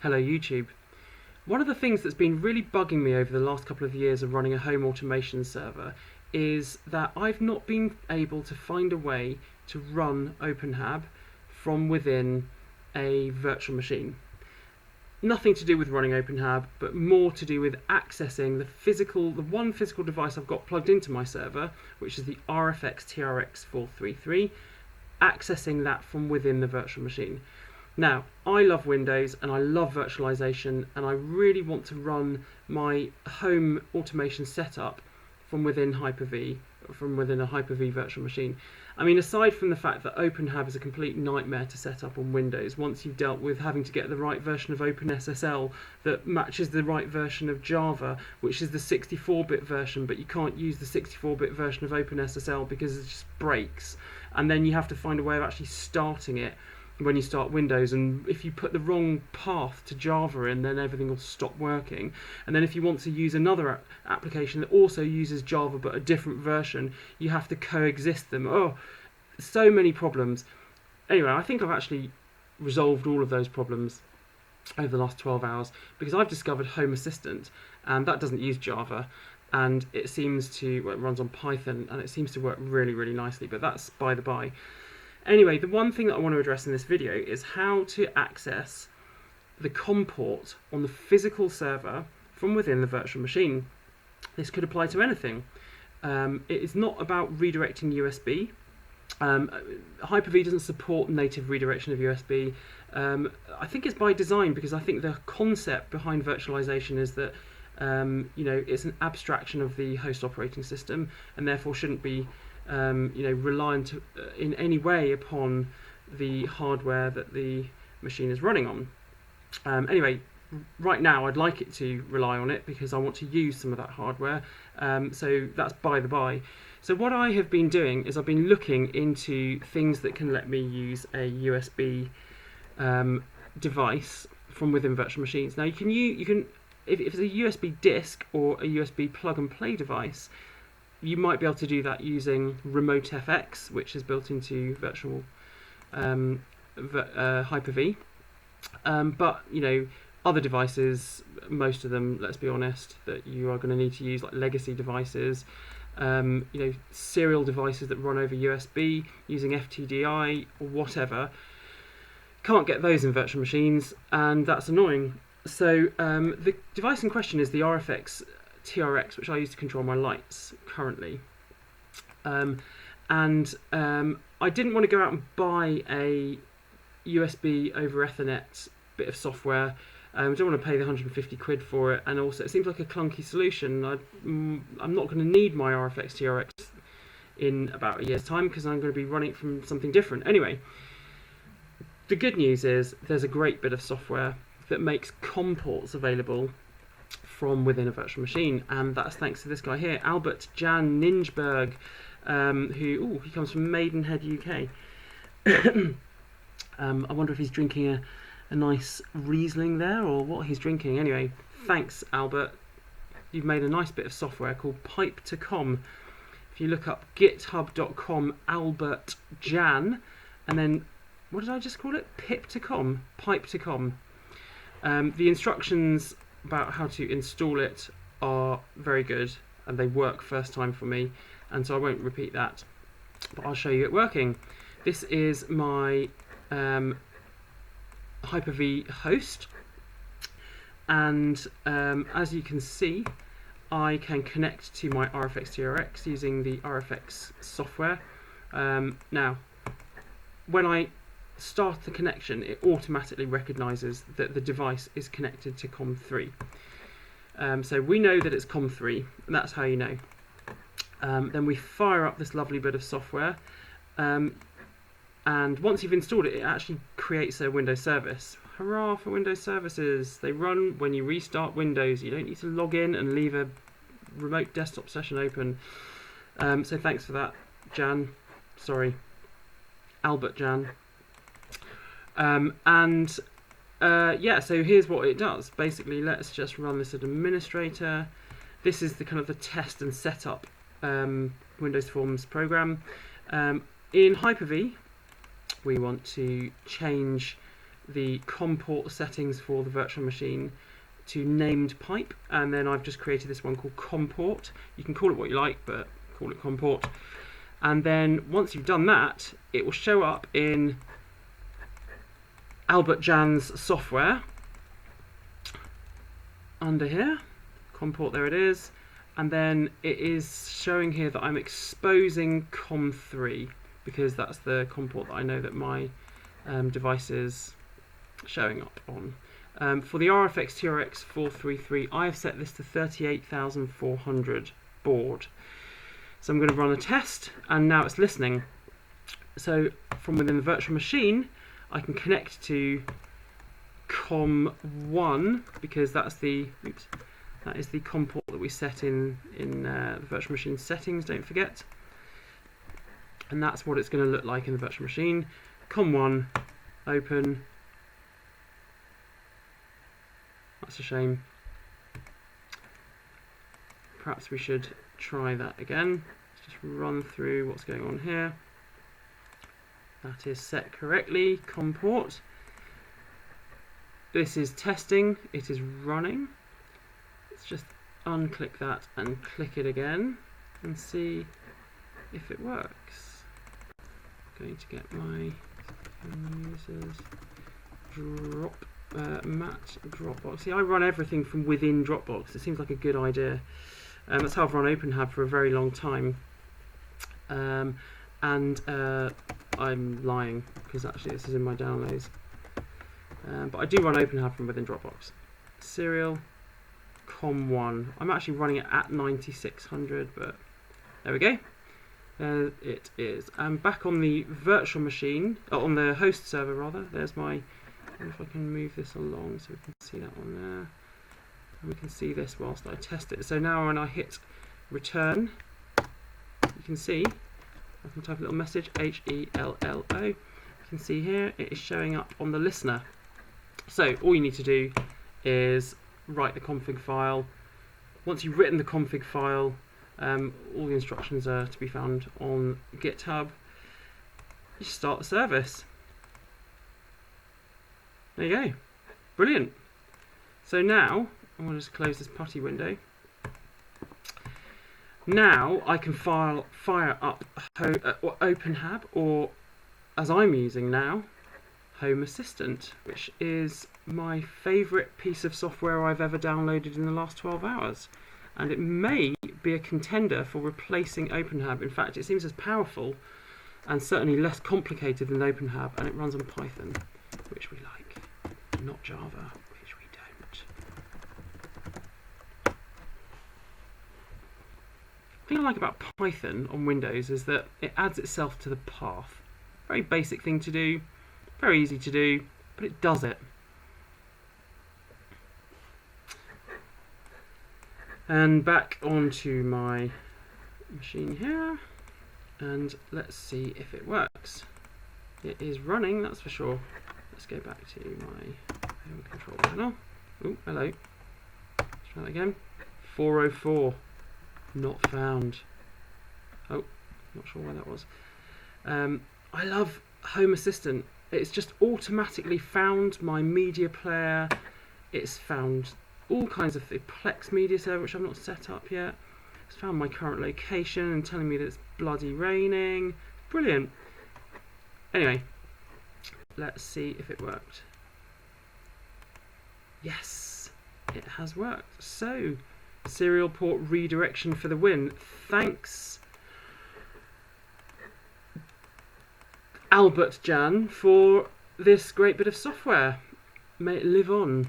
Hello YouTube. One of the things that's been really bugging me over the last couple of years of running a home automation server is that I've not been able to find a way to run OpenHAB from within a virtual machine. Nothing to do with running OpenHAB, but more to do with accessing the one physical device I've got plugged into my server, which is the RFX TRX 433, accessing that from within the virtual machine. Now, I love Windows and I love virtualization, and I really want to run my home automation setup from within Hyper-V, from within a Hyper-V virtual machine. I mean, aside from the fact that OpenHAB is a complete nightmare to set up on Windows, once you've dealt with having to get the right version of OpenSSL that matches the right version of Java, which is the 64-bit version, but you can't use the 64-bit version of OpenSSL because it just breaks, and then you have to find a way of actually starting it when you start Windows, and if you put the wrong path to Java in, then everything will stop working. And then if you want to use another application that also uses Java but a different version, you have to coexist them. Oh, so many problems. Anyway, I think I've actually resolved all of those problems over the last 12 hours because I've discovered Home Assistant, and that doesn't use Java, and it seems to, well, it runs on Python, and it seems to work really, really nicely, but that's by the by. Anyway, the one thing that I want to address in this video is how to access the COM port on the physical server from within the virtual machine. This could apply to anything. It is not about redirecting USB. Hyper-V doesn't support native redirection of USB. I think it's by design, because I think the concept behind virtualization is that it's an abstraction of the host operating system, and therefore shouldn't be reliant in any way upon the hardware that the machine is running on. Anyway, right now I'd like it to rely on it because I want to use some of that hardware, so that's by the by. So what I have been doing is I've been looking into things that can let me use a USB device from within virtual machines. Now you can if it's a USB disk or a USB plug and play device, you might be able to do that using RemoteFX, which is built into virtual Hyper-V. But other devices, most of them, let's be honest, that you are going to need to use, like legacy devices, serial devices that run over USB using FTDI or whatever. Can't get those in virtual machines, and that's annoying. So the device in question is the RFX TRX, which I use to control my lights currently, and I didn't want to go out and buy a USB over Ethernet bit of software. I don't want to pay the 150 quid for it, and also it seems like a clunky solution. I'm not going to need my RFX TRX in about a year's time because I'm going to be running it from something different. Anyway, the good news is there's a great bit of software that makes COM ports available from within a virtual machine, and that's thanks to this guy here, Albert Jan Ninjberg, who he comes from Maidenhead, UK. I wonder if he's drinking a nice Riesling there, or what he's drinking. Anyway, thanks Albert. You've made a nice bit of software called Pipe to Com. If you look up github.com Albert Jan, and then what did I just call it? Pip to Com, Pipe to Com. The instructions about how to install it are very good, and they work first time for me, and so I won't repeat that, but I'll show you it working. This is my Hyper-V host, and as you can see, I can connect to my RFX TRX using the RFX software. Now, when I start the connection, it automatically recognizes that the device is connected to COM3. So we know that it's COM3, and that's how you know. Then we fire up this lovely bit of software, and once you've installed it, it actually creates a Windows service. Hurrah for Windows services! They run when you restart Windows. You don't need to log in and leave a remote desktop session open. So thanks for that, Jan. Sorry, Albert Jan. So here's what it does. Basically, let's just run this as administrator. This is the kind of the test and setup Windows Forms program. In Hyper-V, we want to change the COM port settings for the virtual machine to named pipe, and then I've just created this one called COM port. You can call it what you like, but call it COM port. And then once you've done that, it will show up in Albert Jan's software under here, COM port, there it is. And then it is showing here that I'm exposing COM3 because that's the COM port that I know that my device is showing up on. For the RFX TRX 433, I have set this to 38,400 baud. So I'm going to run a test, and now it's listening. So from within the virtual machine, I can connect to COM1 because that's the that is the COM port that we set in the virtual machine settings, don't forget. And that's what it's going to look like in the virtual machine. COM1, open. That's a shame. Perhaps we should try that again. Let's just run through what's going on here. That is set correctly, COM port. This is testing, it is running. Let's just unclick that and click it again and see if it works. I'm going to get my users Matt Dropbox. See, I run everything from within Dropbox. It seems like a good idea. That's how I've run OpenHab for a very long time. And I'm lying because actually this is in my downloads. But I do run OpenHab from within Dropbox. Serial COM1. I'm actually running it at 9600, but there we go. It is. I'm back on the virtual machine, on the host server rather. There's my. I wonder if I can move this along so we can see that one there. And we can see this whilst I test it. So now when I hit return, you can see, I can type a little message, HELLO. You can see here it is showing up on the listener. So all you need to do is write the config file. Once you've written the config file, all the instructions are to be found on GitHub. You start the service. There you go. Brilliant. So now, I'm going to just close this putty window. Now I can fire up OpenHab, or as I'm using now, Home Assistant, which is my favourite piece of software I've ever downloaded in the last 12 hours. And it may be a contender for replacing OpenHab. In fact, it seems as powerful and certainly less complicated than OpenHab, and it runs on Python, which we like, not Java, which we don't. The thing I like about Python on Windows is that it adds itself to the path. Very basic thing to do, very easy to do, but it does it. And back onto my machine here, and let's see if it works. It is running, that's for sure. Let's go back to my home control panel. Oh, hello. Let's try that again. 404, not found. Oh, not sure where that was. I love Home Assistant. It's just automatically found my media player. It's found all kinds of things. Plex media server, which I've not set up yet. It's found my current location and telling me that it's bloody raining. Brilliant. Anyway, let's see if it worked. Yes, it has worked. So, serial port redirection for the win. Thanks, Albert Jan, for this great bit of software. May it live on.